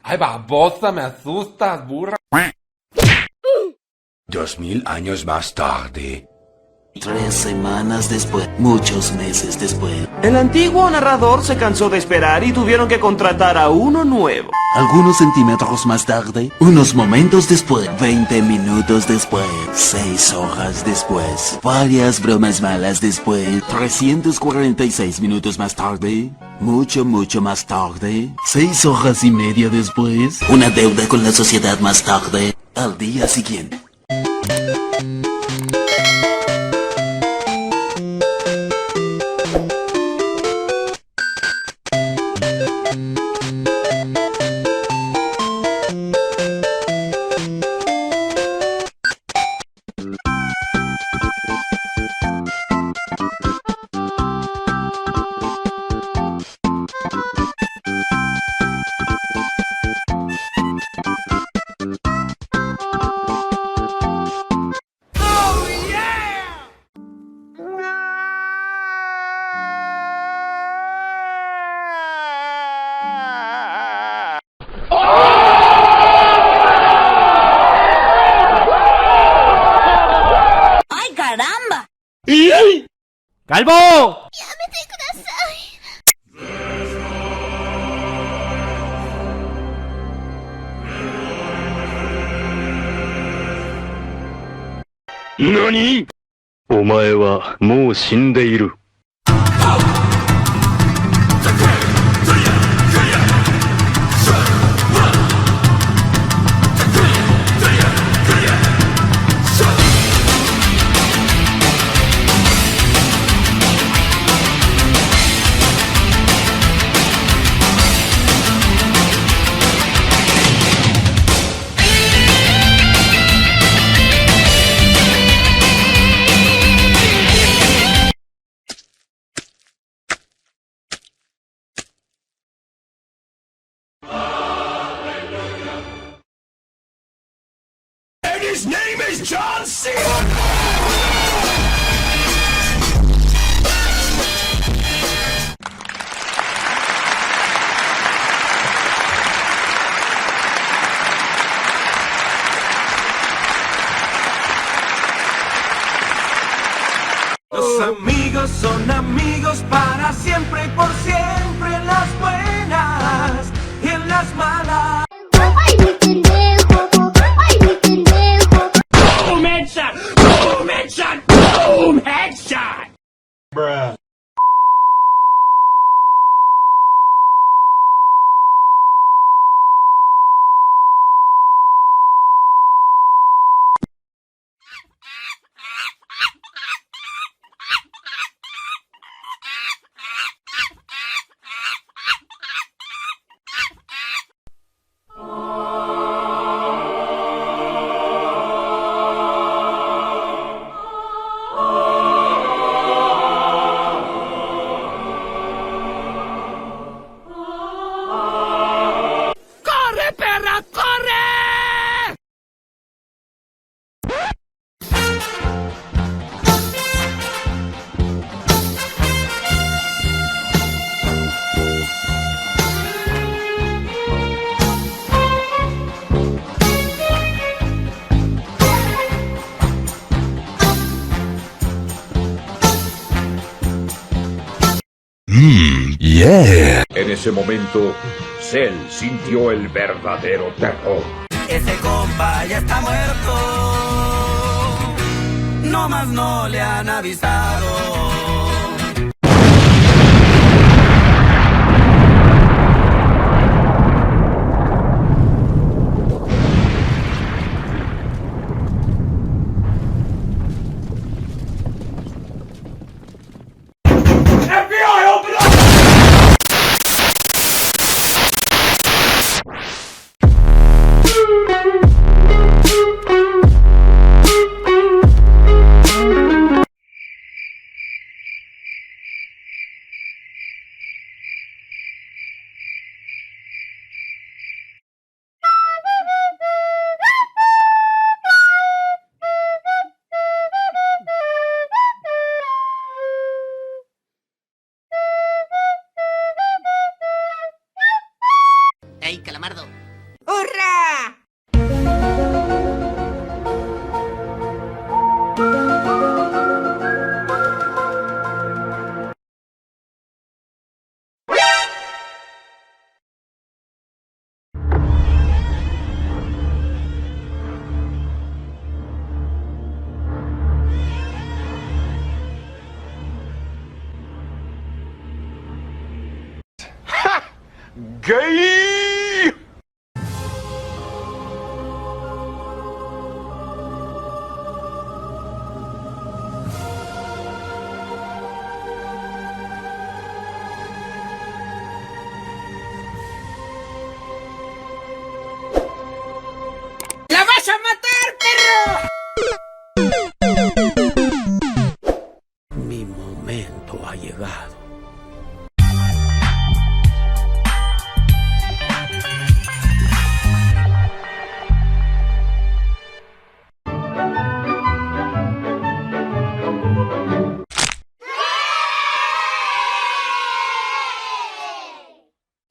Ay, babosa, me asustas, burra. 2000 años más tarde. 3 semanas después, muchos meses después. El antiguo narrador se cansó de esperar y tuvieron que contratar a uno nuevo. Algunos centímetros más tarde, unos momentos después, 20 minutos después, 6 horas después, varias bromas malas después, 346 minutos más tarde, mucho más tarde, 6 horas y media después, una deuda con la sociedad más tarde, al día siguiente. ¡Ay, caramba! ¡Calvo! NANI?! お前はもう死んでいる。His name is John Cena! Los amigos son amigos para siempre y por siempre, en las buenas y en las malas. ¡Ay, mi pendejo! ¡Ay, mi pendejo! Boom headshot! Boom headshot! Boom headshot! ¡Corre, perra, corre! En ese momento, Cell sintió el verdadero terror. Ese compa ya está muerto, no más no le han avisado. Ey, Calamardo, ¡Hurra! Gay! ¡La vas a matar, perro! Mi momento ha llegado.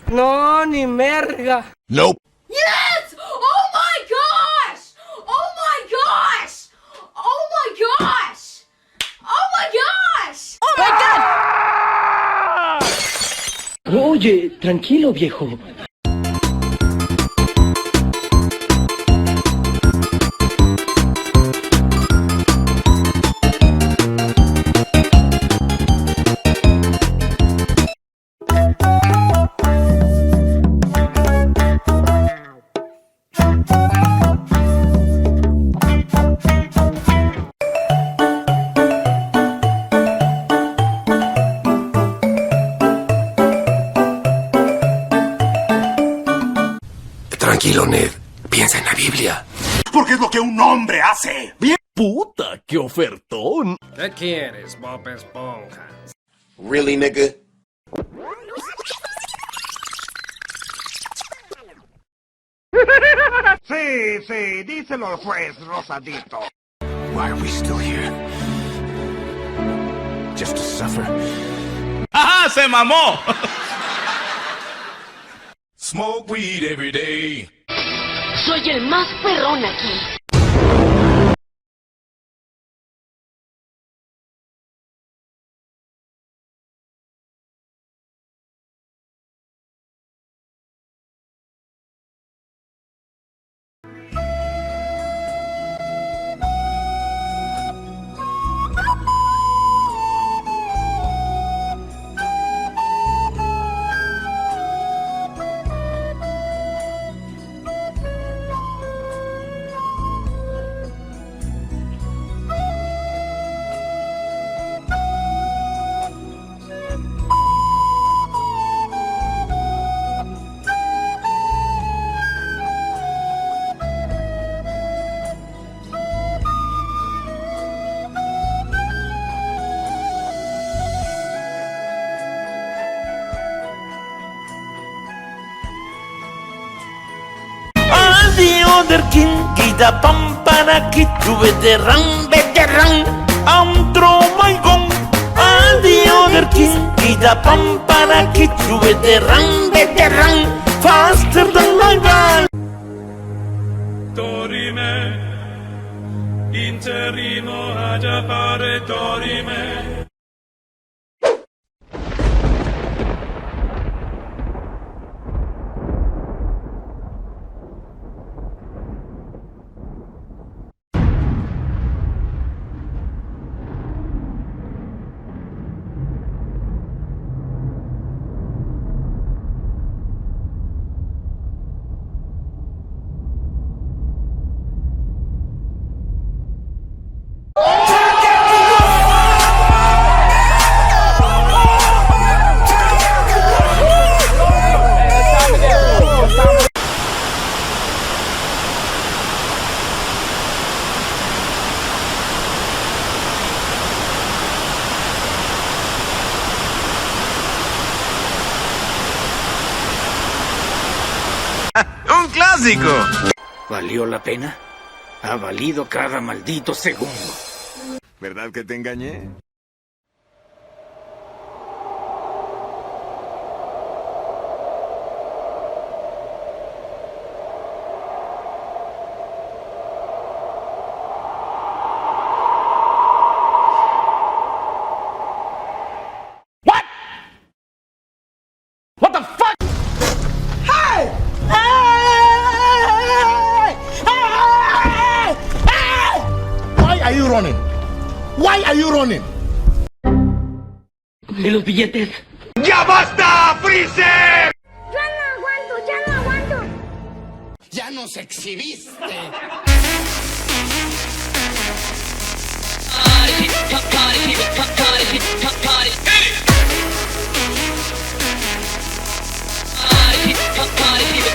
No, ni merga. Nope. Yes! Oh my gosh! Oh my gosh! Oh my gosh! Oh my gosh! Oye, tranquilo, viejo. Tranquilo, Ned. Piensa en la Biblia. Porque es lo que un hombre hace. Bien. ¡Puta, qué ofertón! ¿Qué quieres, Bob Esponja? Really, nigga? Sí, sí, díselo pues, Rosadito. Why are we still here? Just to suffer? ¡Ajá, se mamó! Smoke weed every day. Soy el más perrón aquí. Other king, gita pampana, kitu veteran, I'm throw my gun. All the other king, gita pampana, kitu veteran, faster than my gun. Dorime, interimo ad appare dorime. ¡Un clásico! ¿Valió la pena? Ha valido cada maldito segundo. ¿Verdad que te engañé? running? Why are you running? ¿Y los billetes? ¡Ya basta, Freezer! Ya no aguanto. ¡Ya nos exhibiste! Party